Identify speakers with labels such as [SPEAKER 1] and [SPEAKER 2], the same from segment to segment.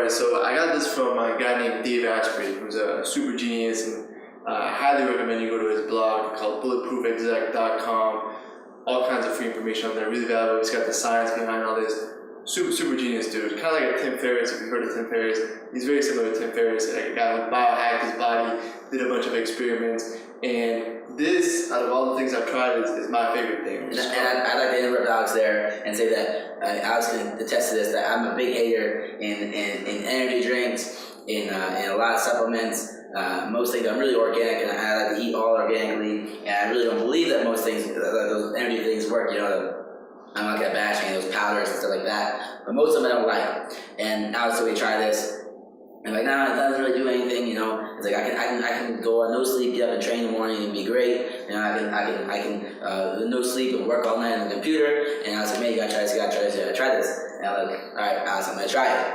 [SPEAKER 1] right, so I got this from a guy named Dave Asprey, who's a super genius, and I highly recommend you go to his blog called bulletproofexec.com. All kinds of free information on there, really valuable. He's got the science behind all this. Super genius dude. Kind of like a Tim Ferriss, if you've heard of Tim Ferriss. He's very similar to Tim Ferriss. A guy who biohacked his body, did a bunch of experiments, and this, out of all the things I've tried, is my favorite thing.
[SPEAKER 2] And I'd like to interrupt Alex there and say that Alex can attest to this, that I'm a big hater in energy drinks, in a lot of supplements. Most things, I'm really organic, and I like to eat all organically, and I really don't believe that most things, those energy things work, you know. I'm not gonna bash any of those powders and stuff like that, but most of them I don't like. And Alex said, we try this. I'm like, nah, it doesn't really do anything, you know. It's like I can go on no sleep, get up and train in the morning and be great. And I can no sleep and work all night on the computer. And I was like, man, you gotta try this, I tried this. And I'm like, all right, Alex, I'm gonna try it.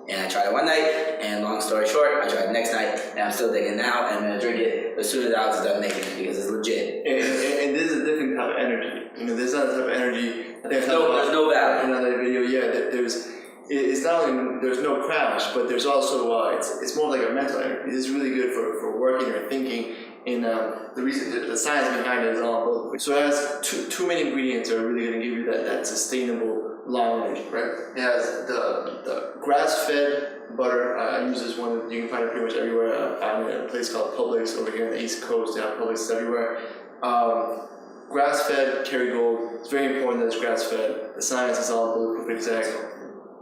[SPEAKER 2] And I tried it one night, and long story short, I tried it the next night, and I'm still digging it now, and I'm gonna drink it as soon as Alex is done making it, because it's legit.
[SPEAKER 1] And this is a different type of energy. You know, this is not the type of energy. I think
[SPEAKER 2] there's no value.
[SPEAKER 1] In another video, it's not only there's no crash, but there's also it's more like a mental energy. This is really good for working or thinking. And the reason, the science behind it is all about. So it has two main ingredients that are really going to give you that sustainable long energy, right? It has the grass-fed butter. I use this one. You can find it pretty much everywhere. I found it at a place called Publix over here on the East Coast. They have Publix everywhere. Grass-fed Kerrygold. It's very important that it's grass-fed. The science is all bulletproof exec.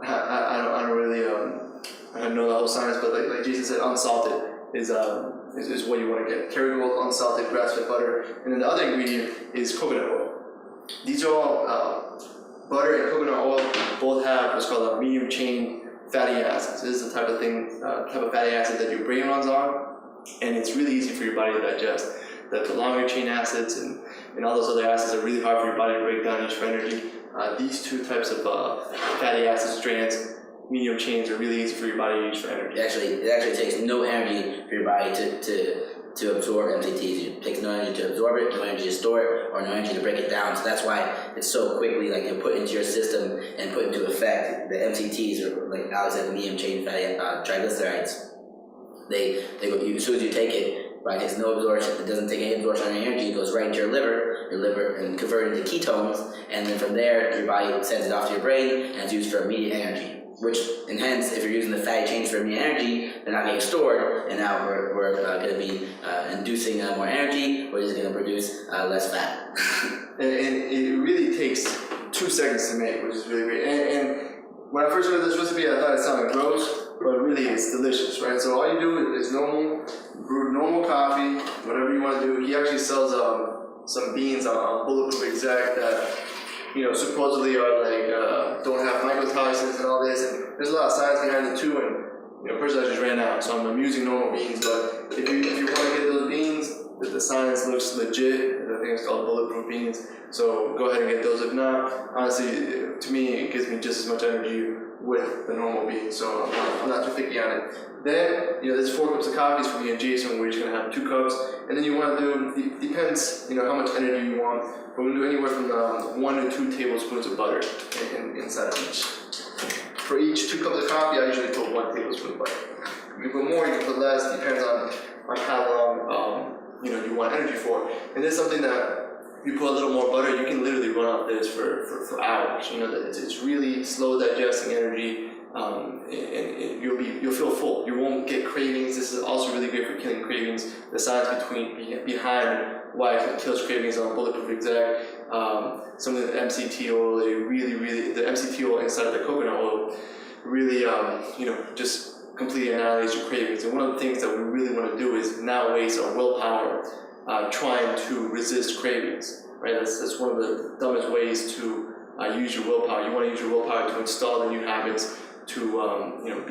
[SPEAKER 1] I don't really I don't know the whole science, but like Jason said, unsalted is what you want to get. Kerrygold, unsalted, grass-fed butter, and then the other ingredient is coconut oil. These are all butter and coconut oil both have what's called a medium chain fatty acids. This is the type of fatty acid that your brain runs on, and it's really easy for your body to digest. The longer chain acids and all those other acids are really hard for your body to break down, used for energy. These two types of fatty acid strands, medium chains, are really easy for your body to use for energy.
[SPEAKER 2] It actually takes no energy for your body to absorb MCTs. It takes no energy to absorb it, no energy to store it, or no energy to break it down. So that's why it's so quickly put into your system and put into effect. The MCTs, or like Alex said, the medium chain fatty triglycerides. They go, as soon as you take it, right, it takes no absorption. It doesn't take any absorption of energy. It goes right into your liver, and converted into ketones, and then from there, your body sends it off to your brain, and it's used for immediate energy. And hence, if you're using the fatty chains for immediate energy, they're not getting stored, and now we're going to be inducing more energy, which is going to produce less fat.
[SPEAKER 1] and it really takes 2 seconds to make, which is really great. And when I first heard this recipe, I thought it sounded gross, but really it's delicious, right? So all you do is brew normal coffee, whatever you want to do. He actually sells some beans on Bulletproof Exec that, you know, supposedly are don't have mycotoxins and all this, and there's a lot of science behind it too. And you know, personally, I just ran out, so I'm using normal beans. But if you want to get those beans, the science looks legit. I think it's called bulletproof beans. So go ahead and get those. If not, honestly, to me, it gives me just as much energy with the normal beans. So I'm not too picky on it. Then, you know, there's 4 cups of coffee for me and Jason. We're just gonna have 2 cups, and then you want to do, depends, you know, how much energy you want. We're gonna do anywhere from 1 to 2 tablespoons of butter inside of each. For each 2 cups of coffee, I usually put 1 tablespoon of butter. You can put more, you can put less. Depends on how long you know you want energy for. And this is something that if you put a little more butter, you can literally run off this for hours. You know, it's really slow digesting energy. And you'll feel full. You won't get cravings. This is also really great for killing cravings. The science behind why it kills cravings on Bulletproof Exec. Some of the MCT oil, the MCT oil inside of the coconut oil, really, you know, just completely annihilates your cravings. And one of the things that we really want to do is not waste our willpower trying to resist cravings. Right? That's one of the dumbest ways to use your willpower. You want to use your willpower to install the new habits, to you know,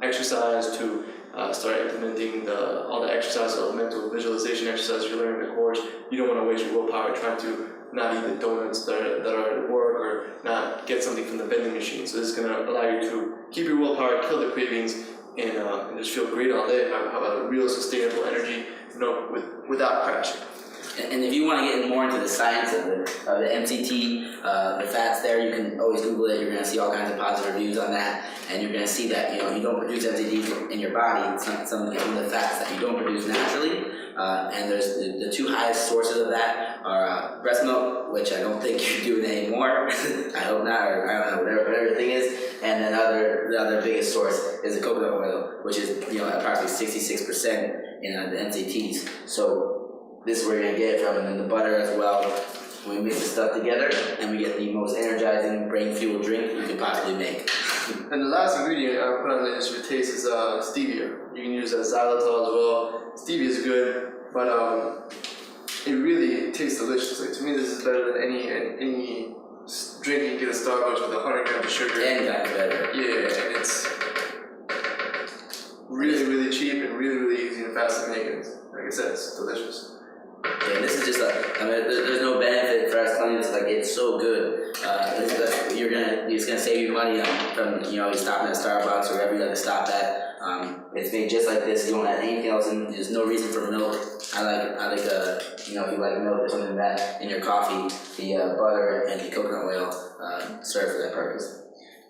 [SPEAKER 1] exercise, to start implementing all the exercise, all the mental visualization exercises you learn in the course. You don't want to waste your willpower trying to not eat the donuts that are at work, or not get something from the vending machine. So this is going to allow you to keep your willpower, kill the cravings, and just feel great all day. Have a real sustainable energy, you know, without crashing.
[SPEAKER 2] And if you want to get more into the science of the MCT, the fats there, you can always Google it. You're going to see all kinds of positive reviews on that, and you're going to see that you don't produce MCTs in your body. It's not some of the fats that you don't produce naturally. And there's the two highest sources of that are breast milk, which I don't think you're doing anymore. I hope not, or I don't know, whatever the thing is. And then the other biggest source is the coconut oil, which is approximately 66% in the MCTs. So this is where you're gonna get it from, and then the butter as well. We mix the stuff together, and we get the most energizing, brain-fueled drink you could possibly make.
[SPEAKER 1] And the last ingredient I put on this for taste is stevia. You can use xylitol as well. Stevia is good, but it really tastes delicious. Like, to me, this is better than any drink you can get at Starbucks with 100 grams of sugar.
[SPEAKER 2] And that's better.
[SPEAKER 1] Yeah, and it's really, really cheap and really, really easy and fast to make. And like I said, it's delicious.
[SPEAKER 2] Yeah, this is just there's no benefit for us telling you this, it's so good. It's gonna save you money from you stopping at Starbucks or wherever you have to stop at. It's made just like this. You don't add anything else in. There's no reason for milk. I like if you like milk or something like that in your coffee, the butter and the coconut oil serve for that purpose.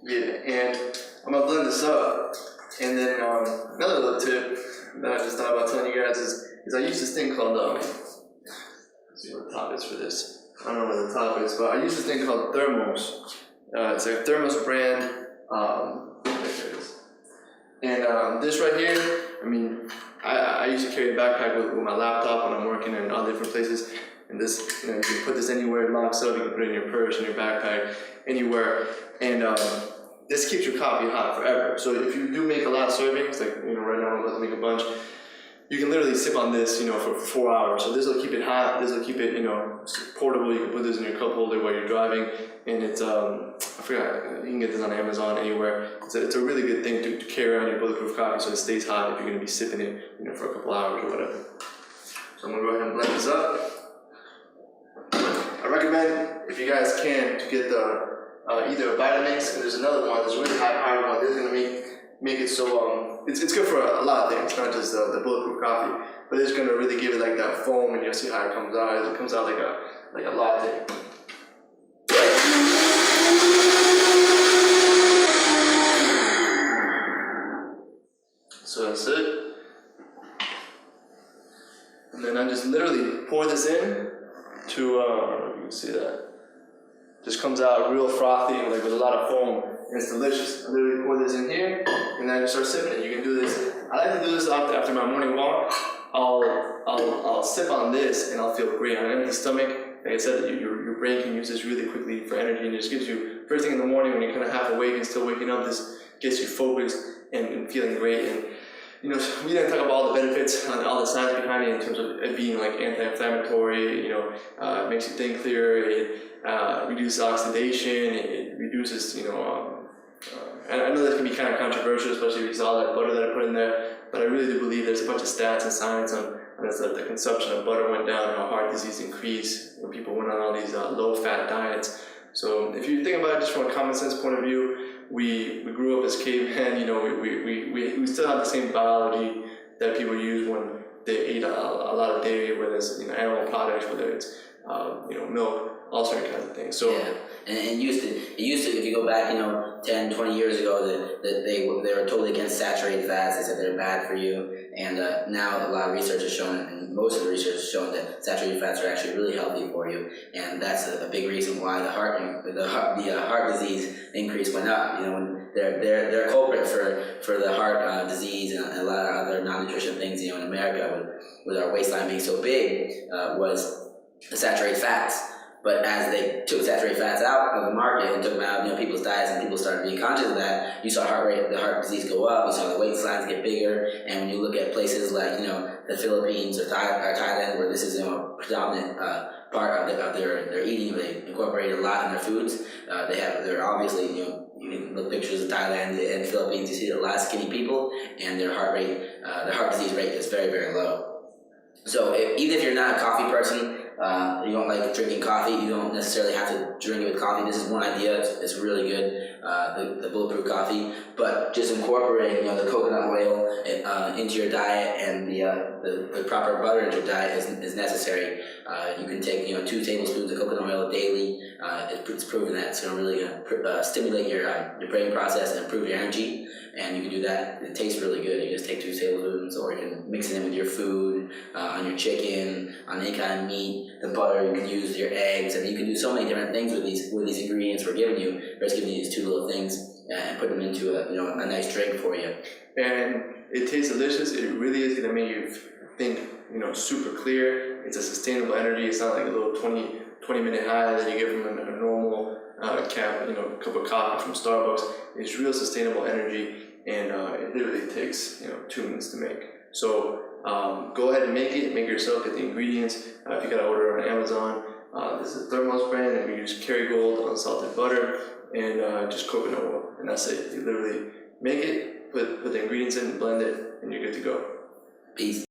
[SPEAKER 1] Yeah, and I'm gonna blend this up. And then another little tip that I just thought about telling you guys is I use this thing called let's see what the top is for this. I don't know what the top is, but I use this thing called Thermos. It's a Thermos brand. There it is. And this right here, I mean, I used to carry a backpack with my laptop when I'm working in all different places. And this, you can put this anywhere, it locks up. You can put it in your purse, in your backpack, anywhere. And this keeps your coffee hot forever. So if you do make a lot of servings, like right now I'm about to make a bunch, you can literally sip on this, for 4 hours. So this will keep it hot. This will keep it, portable. You can put this in your cup holder while you're driving, and it's I forgot. You can get this on Amazon anywhere. It's a really good thing to carry around your bulletproof coffee, so it stays hot if you're going to be sipping it, for a couple hours or whatever. So I'm gonna go ahead and blend this up. I recommend, if you guys can, to get the either a Vitamix, and there's another one. There's a really high-powered one. This is gonna make it so it's good for a lot of things, not just the bulletproof coffee, but it's gonna really give it like that foam, and you'll see how it comes out. It comes out like a latte. So that's it. And then I just literally pour this in to you can see that. Just comes out real frothy, with a lot of foam, and it's delicious. I literally pour this in here, and then I just start sipping it. You can do this. I like to do this after my morning walk. I'll sip on this, and I'll feel great on an empty stomach. Like I said, your brain can use this really quickly for energy, and it just gives you, first thing in the morning when you're kind of half awake and still waking up, this gets you focused and feeling great. And we didn't talk about all the benefits and all the science behind it in terms of it being anti-inflammatory. It makes you think clearer. It reduces oxidation. It reduces, and I know that can be kind of controversial, especially if you saw that butter that I put in there. But I really do believe there's a bunch of stats and science on the consumption of butter went down, how heart disease increased when people went on all these low-fat diets. So if you think about it just from a common sense point of view, we grew up as cavemen. We still have the same biology that people use when they eat a lot of dairy, whether it's animal products, whether it's milk, all certain kinds of things. So
[SPEAKER 2] yeah, and it used to if you go back 10, 20 years ago that they were totally against saturated fats. They said they're bad for you, and now a lot of research has shown, and most of the research has shown that saturated fats are actually really healthy for you, and that's a big reason why the heart disease increase went up. When they're a culprit for the heart disease and a lot of other non-nutrition things. In America, with our waistline being so big, was the saturated fats. But as they took saturated fats out of the market and took them out of people's diets, and people started being conscious of that, you saw the heart disease go up. You saw the waistlines get bigger. And when you look at places like the Philippines or Thailand, where this is a predominant part of their eating, they incorporate a lot in their foods. They're obviously you can look pictures of Thailand and Philippines. You see a lot of skinny people, and their heart disease rate is very, very low. So even if you're not a coffee person, you don't like drinking coffee, you don't necessarily have to drink it with coffee. This is one idea. It's really good. the bulletproof coffee, but just incorporating the coconut oil into your diet and the proper butter into your diet is necessary. You can take 2 tablespoons of coconut oil daily. It's proven that it's going to really stimulate your brain process and improve your energy. And you can do that. It tastes really good. You just take 2 tablespoons, or you can mix it in with your food, on your chicken, on any kind of meat. The butter you can use your eggs, and you can do so many different things with these ingredients we're giving you. We're just giving you these 2 little things and put them into a nice drink for you.
[SPEAKER 1] And it tastes delicious. It really is gonna make you think super clear. It's a sustainable energy. It's not like a little 20-minute high that you get from a normal cup of coffee from Starbucks. It's real sustainable energy, and it literally takes 2 minutes to make. So go ahead and make it yourself. Get the ingredients. If you gotta order on Amazon, this is a Thermos brand, and we use Kerrygold unsalted butter and just coconut oil, and that's it. You literally make it, put the ingredients in, blend it, and you're good to go.
[SPEAKER 2] Peace.